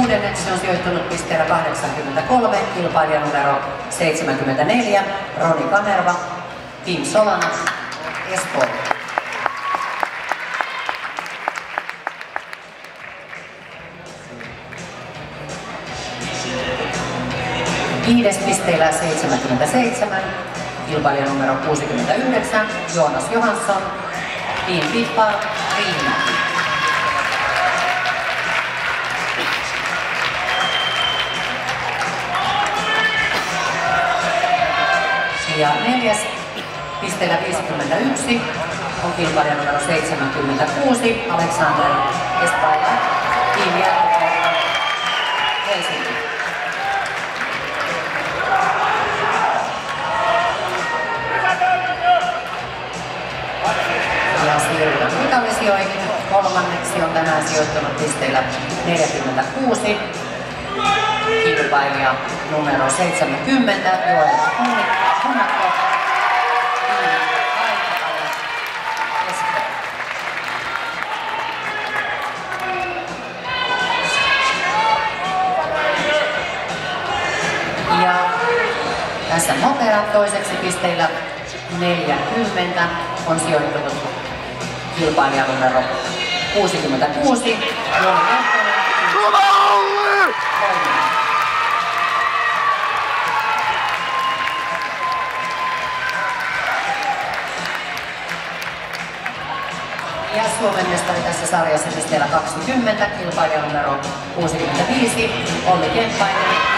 Kuudenneksi on sijoittunut pisteellä 83 kilpailija numero 74 Roni Kanerva, Team Solana, Espoo. Viides pisteellä 77 kilpailija numero 69 Joonas Johansson, Team Pippa, Riihimäki. Ja neljäs pisteellä 51 on kilpailija numero 76 Alexander Espaila, Team Jälkikäyttö, Helsinki. Ja siirrytään mitallisijoihin. Kolmanneksi on tänään sijoittunut pisteillä 46 kilpailija numero 70 Joel Hunnakko, Espoo. Ja tässä Mopera toiseksi pisteillä 40 on sijoittunut kilpailija numero 66 Joona Lehtonen. Ja Suomen mestari tässä sarjassa pisteellä 20 kilpailija numero 65 Olli Kemppainen.